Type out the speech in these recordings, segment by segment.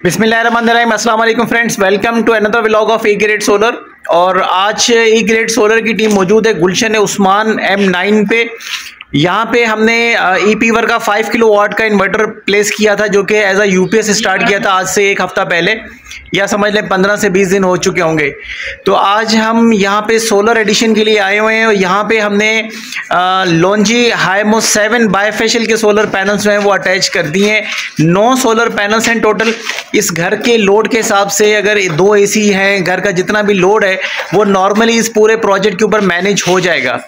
बिस्मिल्लाहिर्रहमानिर्रहीम, अस्सलाम वालेकुम friends, welcome to another vlog of E Grade solar. और आज ई-ग्रेड सोलर की टीम मौजूद है गुलशन उस्मान M9 पे। यहाँ पे हमने ई-पीवर का 5 किलोवाट का इन्वर्टर प्लेस किया था, जो कि एज अ यूपीएस स्टार्ट किया था आज से एक हफ्ता पहले, या समझ लें 15 से 20 दिन हो चुके होंगे। तो आज हम यहाँ पे सोलर एडिशन के लिए आए हुए हैं और यहाँ पे हमने लॉन्जी हाइमो 7 बायफेशियल के सोलर पैनल्स जो हैं वो अटैच कर दिए हैं। 9 सोलर पैनल्स हैं टोटल। इस घर के लोड के हिसाब से अगर 2 AC हैं, घर का जितना भी लोड है वो नॉर्मली इस पूरे प्रोजेक्ट के ऊपर मैनेज हो जाएगा।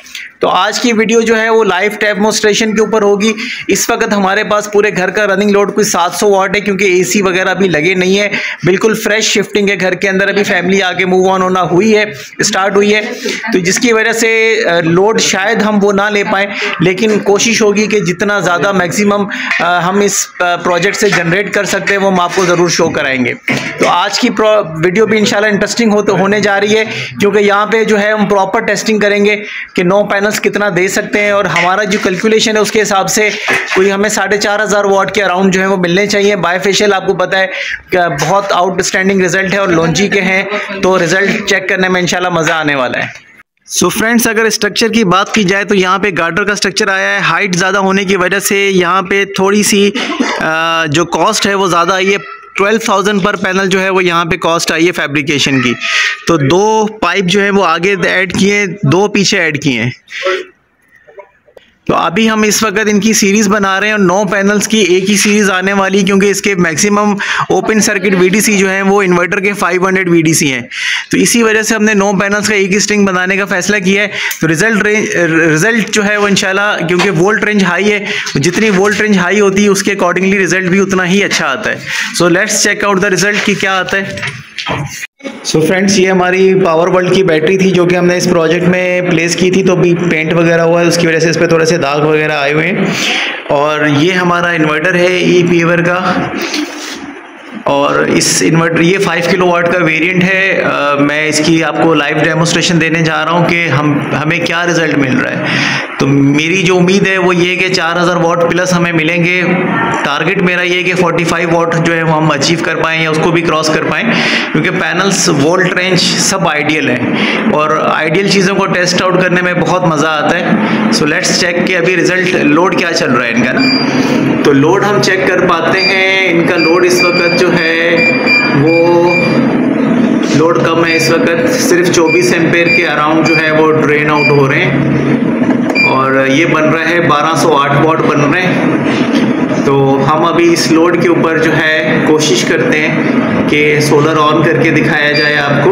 तो आज की वीडियो जो है वो लाइव डेमोन्स्ट्रेशन के ऊपर होगी। इस वक्त हमारे पास पूरे घर का रनिंग लोड कोई 700 वाट है, क्योंकि AC वगैरह अभी लगे नहीं है, बिल्कुल फ्रेश शिफ्टिंग है घर के अंदर। अभी फैमिली आगे मूव ऑन होना हुई है, स्टार्ट हुई है, तो जिसकी वजह से लोड शायद हम वो ना ले पाएँ, लेकिन कोशिश होगी कि जितना ज़्यादा मैक्सिमम हम इस प्रोजेक्ट से जनरेट कर सकते हैं वो हम आपको ज़रूर शो कराएंगे। तो आज की वीडियो भी इंशाल्लाह इंटरेस्टिंग होने जा रही है, क्योंकि यहाँ पे जो है हम प्रॉपर टेस्टिंग करेंगे कि 9 पैनल्स कितना दे सकते हैं, और हमारा जो कैलकुलेशन है उसके हिसाब से कोई हमें 4500 वाट के अराउंड जो है वो मिलने चाहिए। बायफेशियल आपको पता है बहुत आउटस्टैंडिंग रिजल्ट है और लॉन्जी के हैं, तो रिजल्ट चेक करने में इंशाल्लाह मज़ा आने वाला है। सो फ्रेंड्स, अगर स्ट्रक्चर की बात की जाए तो यहाँ पे गार्डर का स्ट्रक्चर आया है। हाइट ज़्यादा होने की वजह से यहाँ पे थोड़ी सी जो कॉस्ट है वो ज़्यादा आई है। 12,000 पर पैनल जो है वो यहाँ पे कॉस्ट आई है फैब्रिकेशन की। तो 2 पाइप जो है वो आगे ऐड किए, 2 पीछे ऐड किए हैं। तो अभी हम इस वक्त इनकी सीरीज़ बना रहे हैं और 9 पैनल्स की एक ही सीरीज़ आने वाली, क्योंकि इसके मैक्सिमम ओपन सर्किट VDC जो है वो इन्वर्टर के 500 VDC हैं। तो इसी वजह से हमने 9 पैनल्स का एक ही स्ट्रिंग बनाने का फैसला किया है। तो रिजल्ट जो है वो इंशाल्लाह, क्योंकि वोल्ट रेंज हाई है, जितनी वोल्ट रेंज हाई होती है उसके अकॉर्डिंगली रिजल्ट भी उतना ही अच्छा आता है। So let's check out the result कि क्या आता है। सो फ्रेंड्स, ये हमारी पावर वर्ल्ड की बैटरी थी जो कि हमने इस प्रोजेक्ट में प्लेस की थी। तो अभी पेंट वगैरह हुआ है, उसकी वजह से इस पर थोड़े से दाग वगैरह आए हुए हैं। और ये हमारा इन्वर्टर है ई-पीवर का, और इस इन्वर्टर ये 5 किलोवाट का वेरिएंट है। मैं इसकी आपको लाइव डेमोन्स्ट्रेशन देने जा रहा हूँ कि हमें क्या रिज़ल्ट मिल रहा है। तो मेरी जो उम्मीद है वो ये कि 4000 वाट प्लस हमें मिलेंगे। टारगेट मेरा ये कि 45 वाट जो है वो हम अचीव कर पाएँ या उसको भी क्रॉस कर पाएँ, क्योंकि पैनल्स, वोल्ट रेंज सब आइडियल है और आइडियल चीज़ों को टेस्ट आउट करने में बहुत मज़ा आता है। सो लेट्स चेक कि अभी रिज़ल्ट लोड क्या चल रहा है इनका ना। तो लोड हम चेक कर पाते हैं। इनका लोड इस वक्त जो है वो लोड कम है। इस वक्त सिर्फ 24 एम्पेयर के अराउंड जो है वो ड्रेन आउट हो रहे हैं, और ये बन रहा है 1208 वाट बन रहे हैं। तो हम अभी इस लोड के ऊपर जो है कोशिश करते हैं कि सोलर ऑन करके दिखाया जाए आपको।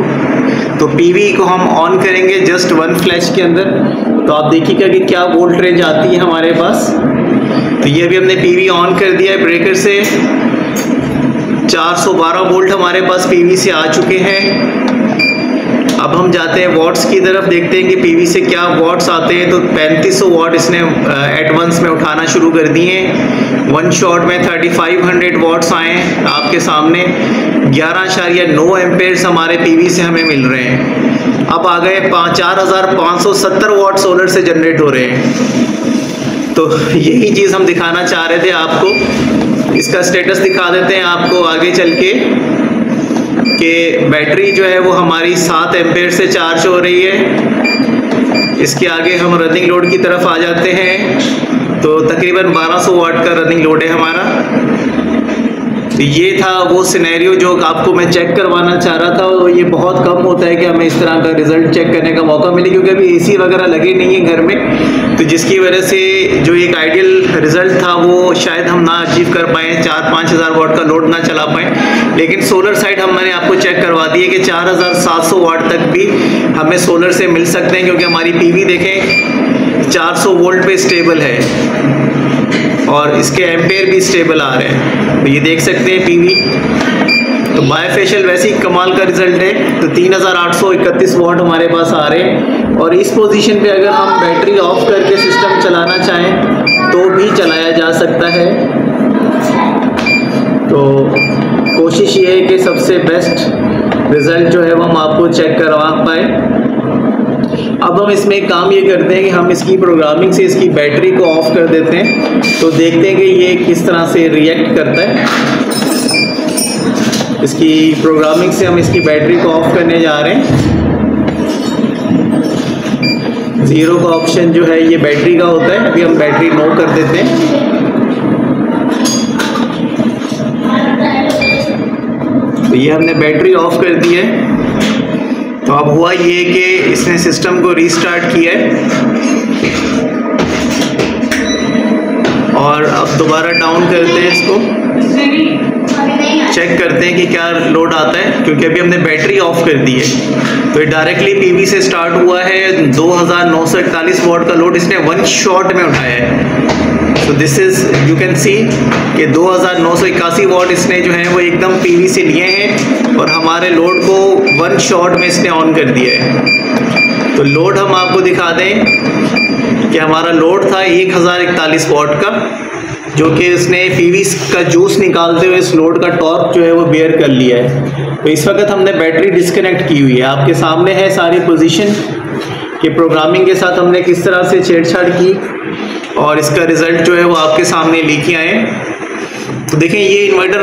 तो PV को हम ऑन करेंगे जस्ट 1 फ्लैश के अंदर। तो आप देखिएगा कि क्या वोल्ट रेंज आती है हमारे पास। तो ये भी हमने PV ऑन कर दिया है ब्रेकर से। 412 वोल्ट हमारे पास PV से आ चुके हैं। अब हम जाते हैं वॉट्स की तरफ, देखते हैं कि PV से क्या वॉट्स आते हैं। तो 3500 वाट इसने एडवांस में उठाना शुरू कर दिए हैं। 1 शॉट में 3500 वाट्स आए हैं आपके सामने। 11.9 एम्पेयर्स हमारे PV से हमें मिल रहे हैं। अब आ गए 4570 वाट सोलर से जनरेट हो रहे हैं। तो यही चीज़ हम दिखाना चाह रहे थे आपको। इसका स्टेटस दिखा देते हैं आपको आगे चल के, कि बैटरी जो है वो हमारी 7 एम्पेयर से चार्ज हो रही है। इसके आगे हम रनिंग लोड की तरफ आ जाते हैं। तो तकरीबन 1200 वाट का रनिंग लोड है हमारा। तो ये था वो सिनेरियो जो आपको मैं चेक करवाना चाह रहा था। और ये बहुत कम होता है कि हमें इस तरह का रिजल्ट चेक करने का मौका मिले, क्योंकि अभी AC वगैरह लगे नहीं है घर में। तो जिसकी वजह से जो एक आइडियल रिजल्ट था वो शायद हम ना अचीव कर पाएँ, 4-5 हज़ार वाट का लोड ना चला पाएँ। लेकिन सोलर साइड मैंने आपको चेक करवा दी है कि 4700 वाट तक भी हमें सोलर से मिल सकते हैं, क्योंकि हमारी PV देखें 400 वोल्ट पे स्टेबल है और इसके एम्पेयर भी स्टेबल आ रहे हैं। तो ये देख सकते हैं PV। तो बायफेशियल वैसे ही कमाल का रिजल्ट है। तो 3831 वाट हमारे पास आ रहे हैं। और इस पोजीशन पे अगर हम बैटरी ऑफ करके सिस्टम चलाना चाहें तो भी चलाया जा सकता है। तो कोशिश ये है कि सबसे बेस्ट रिज़ल्ट जो है वो हम आपको चेक करवा पाए। अब हम इसमें एक काम ये करते हैं कि हम इसकी प्रोग्रामिंग से इसकी बैटरी को ऑफ कर देते हैं। तो देखते हैं कि ये किस तरह से रिएक्ट करता है। इसकी प्रोग्रामिंग से हम इसकी बैटरी को ऑफ करने जा रहे हैं। 0 का ऑप्शन जो है ये बैटरी का होता है। अभी हम बैटरी नो कर देते हैं। तो ये हमने बैटरी ऑफ कर दी है। तो अब हुआ ये कि इसने सिस्टम को रीस्टार्ट किया है और अब दोबारा डाउन करते हैं इसको, चेक करते हैं कि क्या लोड आता है, क्योंकि अभी हमने बैटरी ऑफ कर दी है। तो ये डायरेक्टली पीवी से स्टार्ट हुआ है। 2941 वॉट का लोड इसने 1 शॉट में उठाया है। तो this is you can see कि 2981 वॉट इसने जो है वो एकदम पीवी से लिए हैं और हमारे लोड को 1 शॉट में इसने ऑन कर दिया है। तो लोड हम आपको दिखा दें कि हमारा लोड था 1041 वॉट का, जो कि इसने पीवी का जूस निकालते हुए इस लोड का टॉर्क जो है वो बेयर कर लिया है। तो इस वक्त हमने बैटरी डिस्कनेक्ट की हुई है। आपके सामने है सारी पोजीशन कि प्रोग्रामिंग के साथ हमने किस तरह से छेड़छाड़ की और इसका रिज़ल्ट जो है वो आपके सामने लेके आए। तो देखें ये इन्वर्टर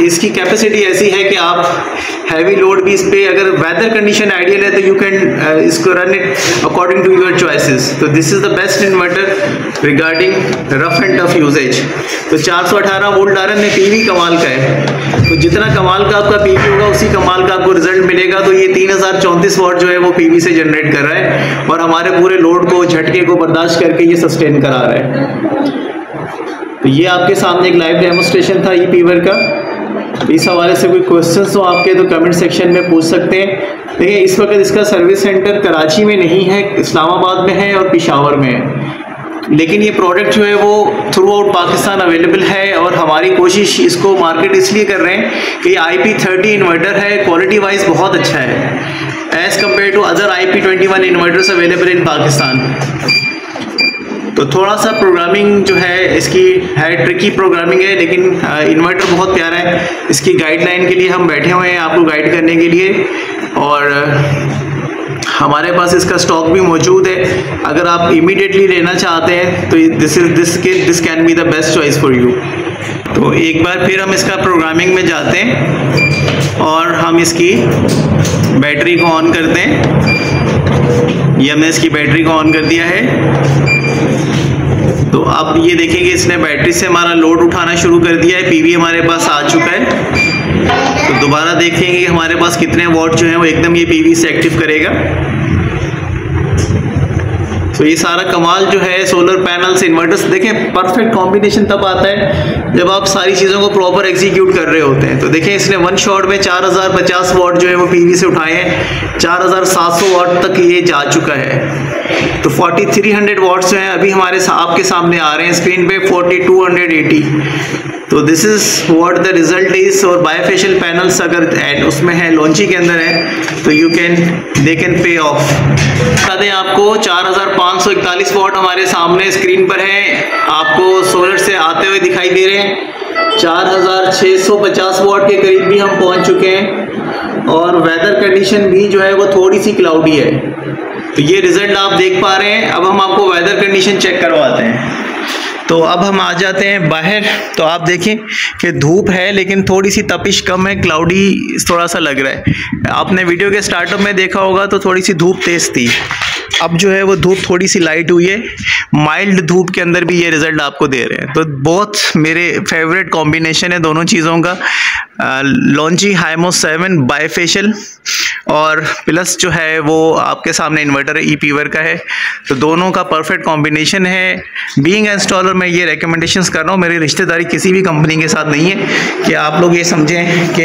इसकी कैपेसिटी ऐसी है कि आप हैवी लोड भी इस पर, अगर वेदर कंडीशन आइडियल है तो यू कैन इसको run it according to your choices. तो this is the best inverter regarding rough and tough usages. तो 418 वोल्ट आरन में पीवी कमाल का है। तो जितना कमाल का आपका पीवी होगा उसी कमाल का आपको रिजल्ट मिलेगा। तो ये 3034 वॉट जो है वो पीवी से जनरेट कर रहा है और हमारे पूरे लोड को, झटके को बर्दाश्त करके ये सस्टेन करा रहा है। तो ये आपके सामने एक लाइव डेमोस्ट्रेशन था ई-पीवर का। तो इस हवाले से कोई क्वेश्चंस हो आपके तो कमेंट सेक्शन में पूछ सकते हैं। देखिए इस वक्त इसका सर्विस सेंटर कराची में नहीं है, इस्लामाबाद में है और पेशावर में है, लेकिन ये प्रोडक्ट जो है वो थ्रू आउट पाकिस्तान अवेलेबल है और हमारी कोशिश इसको मार्केट इसलिए कर रहे हैं कि ये IP30 इन्वर्टर है, क्वालिटी वाइज बहुत अच्छा है as compare to other IP21 inverters available in Pakistan. तो थोड़ा सा प्रोग्रामिंग जो है इसकी है, ट्रिकी प्रोग्रामिंग है, लेकिन इन्वर्टर बहुत प्यारा है। इसकी गाइडलाइन के लिए हम बैठे हुए हैं आपको गाइड करने के लिए और हमारे पास इसका स्टॉक भी मौजूद है। अगर आप इमीडिएटली लेना चाहते हैं तो this can be the best choice for you. तो एक बार फिर हम इसका प्रोग्रामिंग में जाते हैं और हम इसकी बैटरी को ऑन करते हैं। ये हमने इसकी बैटरी को ऑन कर दिया है। तो अब ये देखेंगे इसने बैटरी से हमारा लोड उठाना शुरू कर दिया है। पीवी हमारे पास आ चुका है। तो दोबारा देखेंगे कि हमारे पास कितने वॉट जो है वो एकदम ये पीवी से एक्टिव करेगा। तो ये सारा कमाल जो है सोलर पैनल्स, इन्वर्टर्स, देखें परफेक्ट कॉम्बिनेशन तब आता है जब आप सारी चीज़ों को प्रॉपर एग्जीक्यूट कर रहे होते हैं। तो देखें इसने 1 शॉट में 4050 वॉट जो है वो पीवी से उठाए हैं। 4700 वॉट तक ये जा चुका है। तो 4300 वॉट्स जो हैं अभी हमारे आपके सामने आ रहे हैं स्क्रीन पे 4280। तो this is what the result is. और बायोफेशियल पैनल्स अगर उसमें है, लॉन्ची के अंदर है, तो दे कैन पे ऑफ। बता दें आपको 4541 वॉट हमारे सामने स्क्रीन पर है, आपको सोलर से आते हुए दिखाई दे रहे हैं। 4650 वॉट के करीब भी हम पहुंच चुके हैं और वेदर कंडीशन भी जो है वो थोड़ी सी क्लाउडी है। तो ये रिजल्ट आप देख पा रहे हैं। अब हम आपको वेदर कंडीशन चेक करवाते हैं। तो अब हम आ जाते हैं बाहर। तो आप देखें कि धूप है लेकिन थोड़ी सी तपिश कम है, क्लाउडी थोड़ा सा लग रहा है। आपने वीडियो के स्टार्टअप में देखा होगा तो थोड़ी सी धूप तेज़ थी, अब जो है वो धूप थोड़ी सी लाइट हुई है। माइल्ड धूप के अंदर भी ये रिज़ल्ट आपको दे रहे हैं। तो बहुत मेरे फेवरेट कॉम्बिनेशन है दोनों चीज़ों का। लॉन्ची हाइमो 7 बायफेशियल और प्लस जो है वो आपके सामने इन्वर्टर ई-पीवर का है। तो दोनों का परफेक्ट कॉम्बिनेशन है। बीइंग इंस्टॉलर मैं ये रिकमेंडेशंस कर रहा हूँ, मेरी रिश्तेदारी किसी भी कंपनी के साथ नहीं है कि आप लोग ये समझें कि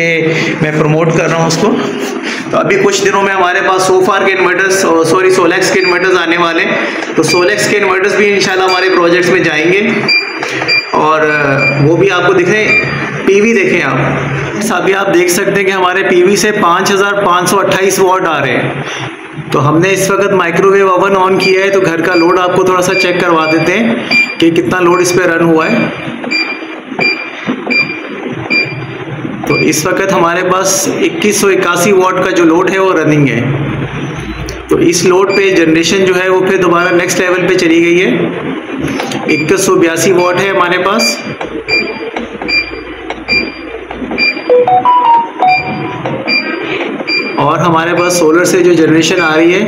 मैं प्रमोट कर रहा हूँ उसको। तो अभी कुछ दिनों में हमारे पास सोफार के इन्वर्टर्स, सोलेक्स के इन्वर्टर्स आने वाले। तो सोलेक्स के इन्वर्टर्स भी इंशाल्लाह हमारे प्रोजेक्ट्स में जाएंगे और वो भी आपको दिखें। पीवी देखें आप, अभी आप देख सकते हैं कि हमारे पीवी से 5528 वॉट आ रहे हैं। तो हमने इस वक्त माइक्रोवेव ओवन ऑन किया है, तो घर का लोड आपको थोड़ा सा चेक करवा देते हैं कि कितना लोड इस पर रन हुआ है। तो इस वक्त हमारे पास 2181 वॉट का जो लोड है वो रनिंग है। तो इस लोड पे जनरेशन जो है वो फिर दोबारा नेक्स्ट लेवल पे चली गई है। 2182 वॉट है हमारे पास। और हमारे पास सोलर से जो जनरेशन आ रही है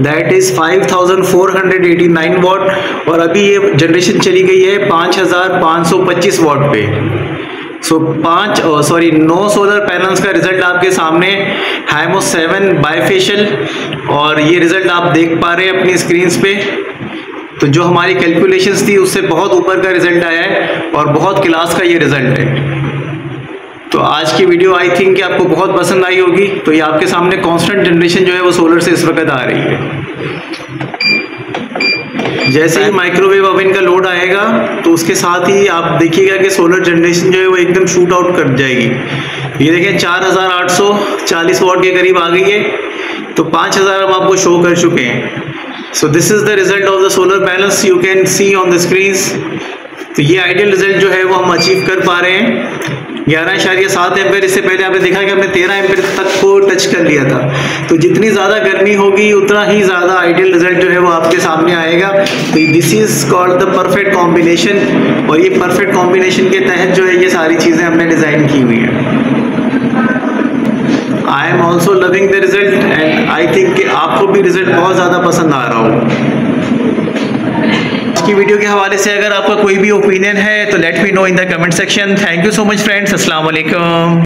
दैट इज़ 5489 वाट, और अभी ये जनरेशन चली गई है 5525 वाट पे। सो 9 सोलर पैनल्स का रिजल्ट आपके सामने, हाइमो 7 बाइफेशियल, और ये रिजल्ट आप देख पा रहे हैं अपनी स्क्रीन्स पे। तो जो हमारी कैलकुलेशंस थी उससे बहुत ऊपर का रिजल्ट आया है और बहुत क्लास का ये रिजल्ट है। तो आज की वीडियो आई थिंक कि आपको बहुत पसंद आई होगी। तो ये आपके सामने कांस्टेंट जनरेशन जो है वो सोलर से इस वक्त आ रही है। जैसे ही माइक्रोवेव ओवन का लोड आएगा तो उसके साथ ही आप देखिएगा कि सोलर जनरेशन जो है वो एकदम शूट आउट कर जाएगी। ये देखें 4840 वाट के करीब आ गई है, तो 5000 हम आपको शो कर चुके हैं। So this is the result of the solar panels, you can see on the screens. तो ये आइडियल रिजल्ट जो है वो हम अचीव कर पा रहे हैं। 11.7 एम्पेयर, इससे पहले आपने देखा कि हमने 13 एम्पेयर तक को टच कर लिया था। तो जितनी ज़्यादा गर्मी होगी उतना ही ज़्यादा आइडियल रिजल्ट जो है वो आपके सामने आएगा। तो this is called the perfect combination, और ये परफेक्ट कॉम्बिनेशन के तहत जो है ये सारी चीज़ें हमने डिज़ाइन की हुई हैं। I am also loving the result and I think कि आपको भी रिजल्ट बहुत ज़्यादा पसंद आ रहा होगा। की वीडियो के हवाले से अगर आपका कोई भी ओपिनियन है तो let me know in the comment section. Thank you so much friends, अस्सलाम वालेकुम।